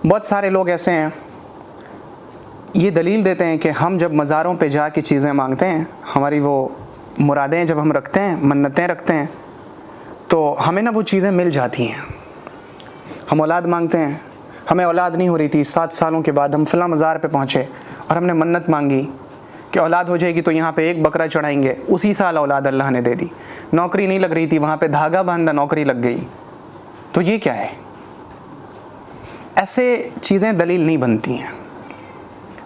بہت سارے لوگ ایسے ہیں یہ دلیل دیتے ہیں کہ ہم جب مزاروں پہ جا کے چیزیں مانگتے ہیں، ہماری وہ مرادیں جب ہم رکھتے ہیں، منتیں رکھتے ہیں، تو ہمیں نا وہ چیزیں مل جاتی ہیں۔ ہم اولاد مانگتے ہیں، ہمیں اولاد نہیں ہو رہی تھی، 7 سالوں کے بعد ہم فلاں مزار پہ پہنچے اور ہم نے منت مانگی کہ اولاد ہو جائے گی تو یہاں پہ ایک بکرا چڑھائیں گے، اسی سال اولاد اللہ نے دے دی۔ نوکری نہیں لگ رہی تھی، وہاں پہ دھاگا باندھا، نوکری لگ گئی۔ تو یہ کیا ہے؟ ایسے چیزیں دلیل نہیں بنتی ہیں۔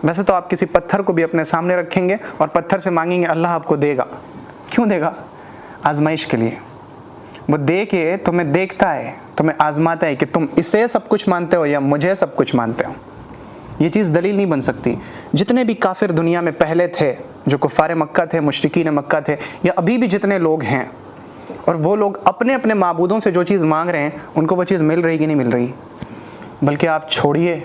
ویسے تو آپ کسی پتھر کو بھی اپنے سامنے رکھیں گے اور پتھر سے مانگیں گے، اللہ آپ کو دے گا۔ کیوں دے گا؟ آزمائش کے لیے۔ وہ دے کے تمہیں دیکھتا ہے، تمہیں آزماتا ہے کہ تم اسے سب کچھ مانتے ہو یا مجھے سب کچھ مانتے ہو۔ یہ چیز دلیل نہیں بن سکتی۔ جتنے بھی کافر دنیا میں پہلے تھے، جو کفار مکہ تھے، مشرکین مکہ تھے، یا ابھی بھی جتنے لوگ ہیں، اور وہ لوگ اپنے اپنے معبودوں سے جو چیز مانگ رہے ہیں، ان کو وہ چیز مل رہی کہ نہیں مل رہی؟ بلکہ آپ چھوڑیے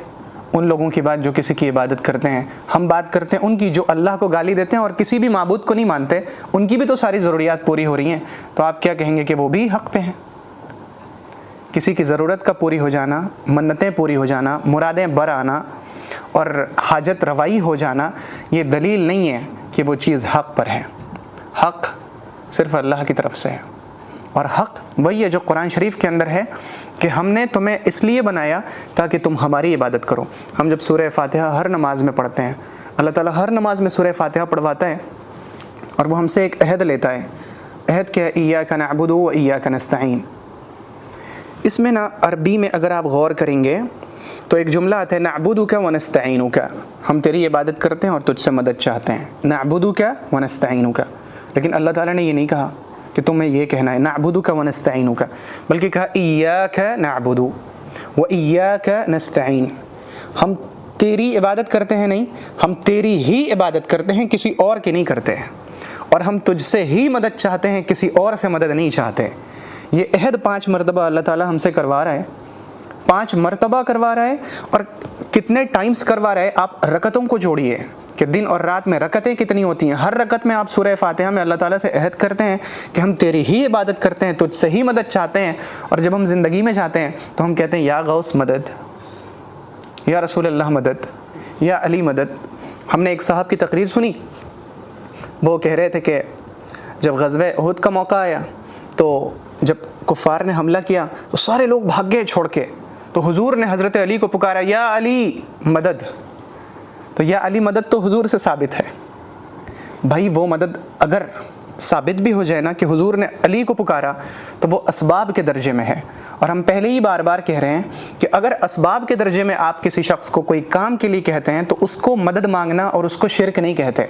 ان لوگوں کی بات جو کسی کی عبادت کرتے ہیں، ہم بات کرتے ہیں ان کی جو اللہ کو گالی دیتے ہیں اور کسی بھی معبود کو نہیں مانتے، ان کی بھی تو ساری ضروریات پوری ہو رہی ہیں، تو آپ کیا کہیں گے کہ وہ بھی حق پہ ہیں؟ کسی کی ضرورت کا پوری ہو جانا، منتیں پوری ہو جانا، مرادیں بر آنا اور حاجت روائی ہو جانا، یہ دلیل نہیں ہے کہ وہ چیز حق پر ہے۔ حق صرف اللہ کی طرف سے ہے، اور حق وہی ہے جو قرآن شریف کے اندر ہے کہ ہم نے تمہیں اس لیے بنایا تاکہ تم ہماری عبادت کرو۔ ہم جب سورہ فاتحہ ہر نماز میں پڑھتے ہیں، اللہ تعالیٰ ہر نماز میں سورہ فاتحہ پڑھواتا ہے اور وہ ہم سے ایک عہد لیتا ہے۔ عہد کیا ہے؟ ایاک نعبد و ایاک نستعین۔ اس میں نا عربی میں اگر آپ غور کریں گے تو ایک جملہ آتا ہے، نعبدک و نستعینک، ہم تیری عبادت کرتے ہیں اور تجھ سے مدد چاہتے ہیں، نعبدک و نستعینک۔ لیکن اللہ تعالیٰ نے یہ نہیں کہا کہ تمہیں یہ کہنا ہے نعبدک و نستعینک، بلکہ کہا ایاک نعبد و ایاک نستعین، ہم تیری عبادت کرتے ہیں، نہیں، ہم تیری ہی عبادت کرتے ہیں، کسی اور کی نہیں کرتے ہیں، اور ہم تجھ سے ہی مدد چاہتے ہیں، کسی اور سے مدد نہیں چاہتے۔ یہ عہد 5 مرتبہ اللہ تعالیٰ ہم سے کروا رہا ہے، 5 مرتبہ کروا رہا ہے، اور کتنے ٹائمز کروا رہا ہے؟ آپ رکعتوں کو جوڑیے کہ دن اور رات میں رکعتیں کتنی ہوتی ہیں۔ ہر رکعت میں آپ سورہ فاتحہ میں اللہ تعالیٰ سے عہد کرتے ہیں کہ ہم تیری ہی عبادت کرتے ہیں، تجھ سے ہی مدد چاہتے ہیں، اور جب ہم زندگی میں جاتے ہیں تو ہم کہتے ہیں یا غوث مدد، یا رسول اللہ مدد، یا علی مدد۔ ہم نے ایک صاحب کی تقریر سنی، وہ کہہ رہے تھے کہ جب غزوہ احد کا موقع آیا تو جب کفار نے حملہ کیا تو سارے لوگ بھاگ گئے چھوڑ کے، تو حضور نے حضرت علی کو پکارا، یا علی مدد۔ تو یا علی مدد تو حضور سے ثابت ہے۔ بھائی وہ مدد اگر ثابت بھی ہو جائے نا کہ حضور نے علی کو پکارا، تو وہ اسباب کے درجے میں ہے، اور ہم پہلے ہی بار بار کہہ رہے ہیں کہ اگر اسباب کے درجے میں آپ کسی شخص کو کوئی کام کے لیے کہتے ہیں تو اس کو مدد مانگنا اور اس کو شرک نہیں کہتے۔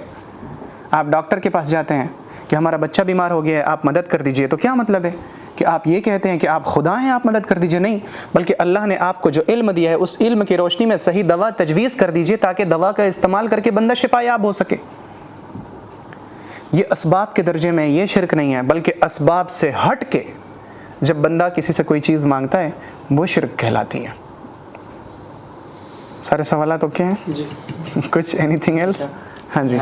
آپ ڈاکٹر کے پاس جاتے ہیں کہ ہمارا بچہ بیمار ہو گیا ہے، آپ مدد کر دیجئے، تو کیا مطلب ہے کہ آپ یہ کہتے ہیں کہ آپ خدا ہیں، آپ مدد کر دیجئے؟ نہیں، بلکہ اللہ نے آپ کو جو علم دیا ہے اس علم کی روشنی میں صحیح دوا تجویز کر دیجئے تاکہ دوا کا استعمال کر کے بندہ شفا یاب ہو سکے۔ یہ اسباب کے درجے میں یہ شرک نہیں ہے، بلکہ اسباب سے ہٹ کے جب بندہ کسی سے کوئی چیز مانگتا ہے وہ شرک کہلاتی ہے۔ سارے سوالات اوکے ہیں؟ جی۔ کچھ اینی تھنگ ایلس؟ ہاں جی۔